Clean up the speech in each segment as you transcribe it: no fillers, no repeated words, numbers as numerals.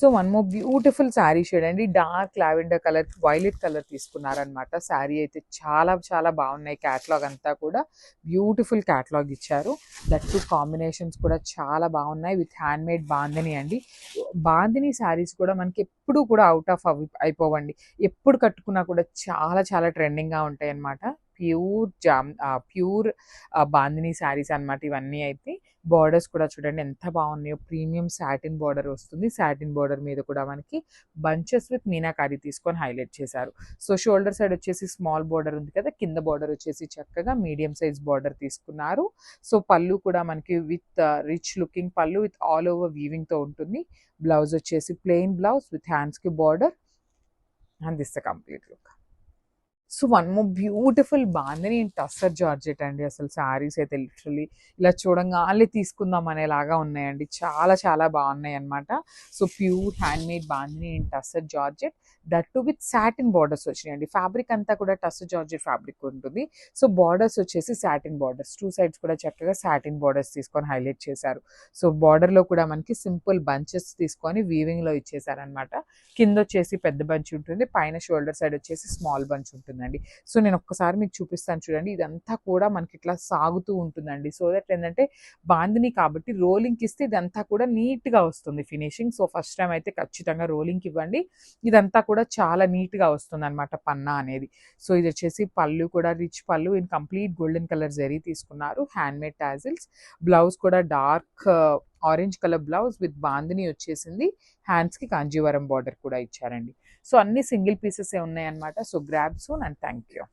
So one more beautiful sari shade అండి, dark lavender colour violet colour తీసుకున్నారనమాట. Sari అయితే చాలా చాలా బాగున్నాయి. క్యాటలాగ్ అంతా కూడా బ్యూటిఫుల్ క్యాటలాగ్ ఇచ్చారు. దట్ టు కాంబినేషన్స్ కూడా చాలా బాగున్నాయి విత్ హ్యాండ్ మేడ్ బాందిని అండి. బాందిని శారీస్ కూడా మనకి ఎప్పుడు కూడా అవుట్ ఆఫ్ అయిపోవండి. ఎప్పుడు కట్టుకున్నా కూడా చాలా చాలా ట్రెండింగ్గా ఉంటాయి అన్నమాట. ప్యూర్ బాందిని శారీస్ అన్నమాట ఇవన్నీ. అయితే బార్డర్స్ కూడా చూడండి ఎంత బాగున్నాయో. ప్రీమియం సాటిన్ బార్డర్ వస్తుంది. సాటిన్ బార్డర్ మీద కూడా మనకి బంచెస్ విత్ మీనాకారి తీసుకొని హైలైట్ చేశారు. సో షోల్డర్ సైడ్ వచ్చేసి స్మాల్ బార్డర్ ఉంది కదా, కింద బార్డర్ వచ్చేసి చక్కగా మీడియం సైజ్ బార్డర్ తీసుకున్నారు. సో పళ్ళు కూడా మనకి విత్ రిచ్ లుకింగ్ పళ్ళు విత్ ఆల్ ఓవర్ వీవింగ్ తో ఉంటుంది. బ్లౌజ్ వచ్చేసి ప్లెయిన్ బ్లౌజ్ విత్ హ్యాండ్స్ కి border and this the complete look. So one more beautiful bandhani in tussar georgette అండి. అసలు శారీస్ అయితే లిటరలీ ఇలా చూడంగానే తీసుకుందాం అనేలాగా ఉన్నాయండి. చాలా చాలా బాగున్నాయి అనమాట. So pure hand made bandhani in tussar georgette, that to with satin borders వచ్చినాయండి. ఫ్యాబ్రిక్ అంతా కూడా టస్సర్ జార్జెట్ ఫ్యాబ్రిక్ ఉంటుంది. సో బార్డర్స్ వచ్చేసి సాటిన్ బార్డర్స్, టూ సైడ్స్ కూడా చక్కగా సాటిన్ బార్డర్స్ తీసుకొని హైలైట్ చేశారు. సో బార్డర్లో కూడా మనకి సింపుల్ బంచెస్ తీసుకొని వీవింగ్లో ఇచ్చేసారనమాట. కింద వచ్చేసి పెద్ద బంచ్ ఉంటుంది, పైన షోల్డర్ సైడ్ వచ్చేసి స్మాల్ బంచ్ ఉంటుందండి. సో నేను ఒక్కసారి మీకు చూపిస్తాను చూడండి. ఇదంతా కూడా మనకి ఇట్లా సాగుతూ ఉంటుందండి. సో దట్ ఏంటంటే బాందిని కాబట్టి రోలింగ్కి ఇస్తే ఇదంతా కూడా నీట్గా వస్తుంది ఫినిషింగ్. సో ఫస్ట్ టైం అయితే ఖచ్చితంగా రోలింగ్కి ఇవ్వండి. ఇదంతా కూడా చాలా నీట్గా వస్తుంది అనమాట పన్నా అనేది. సో ఇది వచ్చేసి పళ్ళు కూడా రిచ్ పళ్ళు in complete golden colour zari తీసుకున్నారు. Hand made tassels. బ్లౌజ్ కూడా dark orange colour blouse with bandhani వచ్చేసింది. హ్యాండ్స్కి కాంజీవరం బార్డర్ కూడా ఇచ్చారండి. సో అన్ని సింగిల్ పీసెస్ ఉన్నాయన్నమాట. So grab soon and thank you.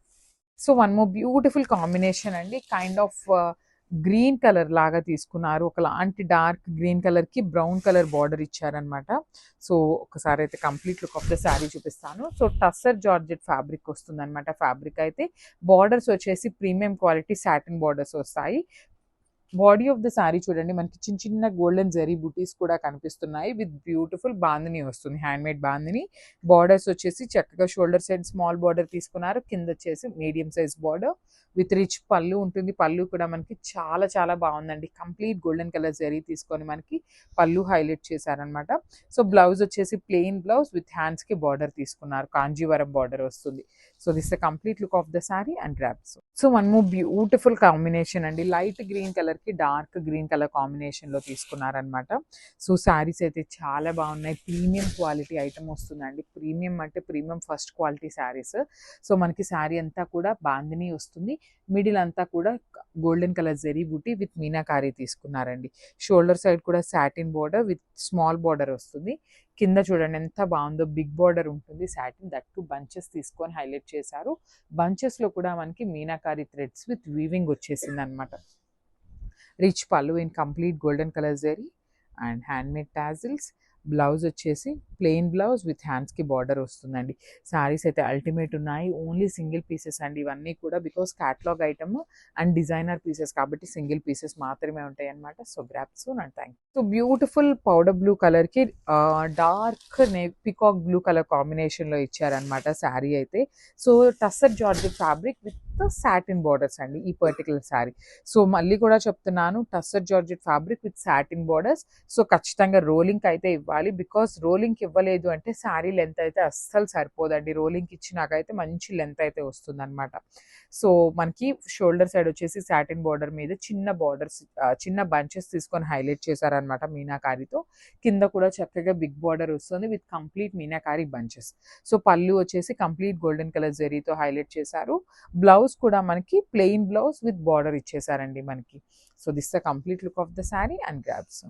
So one more beautiful combination అండి, కైండ్ ఆఫ్ గ్రీన్ కలర్ లాగా తీసుకున్నారు. ఒకలాంటి డార్క్ గ్రీన్ కలర్ కి బ్రౌన్ కలర్ బార్డర్ ఇచ్చారనమాట. సో ఒకసారి అయితే complete look of the sari చూపిస్తాను. సో టస్సర్ జార్జెట్ ఫ్యాబ్రిక్ వస్తుంది అనమాట. ఫ్యాబ్రిక్ అయితే బార్డర్స్ వచ్చేసి ప్రీమియం క్వాలిటీ సాటిన్ బార్డర్స్ వస్తాయి. బాడీ ఆఫ్ ద శారీ చూడండి మనకి చిన్న చిన్న గోల్డెన్ జరీ బుటీస్ కూడా కనిపిస్తున్నాయి విత్ బ్యూటిఫుల్ బాందిని వస్తుంది, హ్యాండ్ మేడ్ బాందిని. బార్డర్స్ వచ్చేసి చక్కగా షోల్డర్ సైడ్ స్మాల్ బార్డర్ తీసుకున్నారు. కింద వచ్చేసి medium size border with rich పళ్ళు ఉంటుంది. పళ్ళు కూడా మనకి చాలా చాలా బాగుందండి. కంప్లీట్ గోల్డెన్ కలర్ జరీ తీసుకొని మనకి పళ్ళు హైలైట్ చేశారనమాట. సో బ్లౌజ్ వచ్చేసి ప్లెయిన్ బ్లౌజ్ విత్ హ్యాండ్స్ కి బార్డర్ తీసుకున్నారు, కాంజీవరం బార్డర్ వస్తుంది. So this the complete look of the sari and grabs. So one more beautiful combination అండి, లైట్ గ్రీన్ కలర్ కి డార్క్ గ్రీన్ కలర్ కాంబినేషన్ లో తీసుకున్నారనమాట. సో శారీస్ అయితే చాలా బాగున్నాయి. ప్రీమియం క్వాలిటీ ఐటమ్ వస్తుందండి. ప్రీమియం అంటే premium first quality saris. So మనకి శారీ అంతా కూడా బాందిని వస్తుంది. మిడిల్ అంతా కూడా golden colour zari booty with meenakari తీసుకున్నారండి. షోల్డర్ సైడ్ కూడా satin border with small border వస్తుంది. కింద చూడండి ఎంత బాగుందో, బిగ్ బార్డర్ ఉంటుంది సాటిన్, దట్ టు బంచెస్ తీసుకొని హైలైట్ చేశారు. బంచెస్ లో కూడా మనకి మీనాకారి థ్రెడ్స్ విత్ వీవింగ్ వచ్చేసింది అనమాట. రిచ్ పళ్ళు in complete golden colour zari and hand made tassels. Blouse వచ్చేసి ప్లెయిన్ బ్లౌజ్ విత్ హ్యాండ్స్కి బార్డర్ వస్తుందండి. శారీస్ అయితే అల్టిమేట్ ఉన్నాయి. ఓన్లీ సింగిల్ పీసెస్ అండి ఇవన్నీ కూడా, because catalogue item and designer pieces కాబట్టి సింగిల్ పీసెస్ మాత్రమే ఉంటాయి అనమాట. So grab soon and thank you. So beautiful powder blue కలర్కి డార్క్ పికాక్ బ్లూ కలర్ కాంబినేషన్లో ఇచ్చారనమాట శారీ అయితే. So tussar georgette fabric with satin borders అండి ఈ పర్టికులర్ శారీ. సో మళ్ళీ కూడా చెప్తున్నాను, tussar georgette fabric with satin borders. So ఖచ్చితంగా రోలింగ్ అయితే ఇవ్వాలి, బికాస్ రోలింగ్కి ఇవ్వలేదు అంటే శారీ లెంత్ అయితే అస్సలు సరిపోదండి. రోలింగ్కి ఇచ్చినాకైతే మంచి లెంత్ అయితే వస్తుంది అనమాట. సో మనకి షోల్డర్ సైడ్ వచ్చేసి సాటిన్ బార్డర్ మీద చిన్న బార్డర్స్ చిన్న బంచెస్ తీసుకొని హైలైట్ చేశారనమాట మీనాకారితో. కింద కూడా చక్కగా బిగ్ బార్డర్ వస్తుంది with complete meenakari bunches. So పళ్ళు వచ్చేసి కంప్లీట్ గోల్డెన్ కలర్ జరీతో హైలైట్ చేశారు. బ్లౌజ్ కూడా మనకి ప్లెయిన్ బ్లౌజ్ విత్ బార్డర్ ఇచ్చేసారండి మనకి. So this the complete look of the sari and grabs.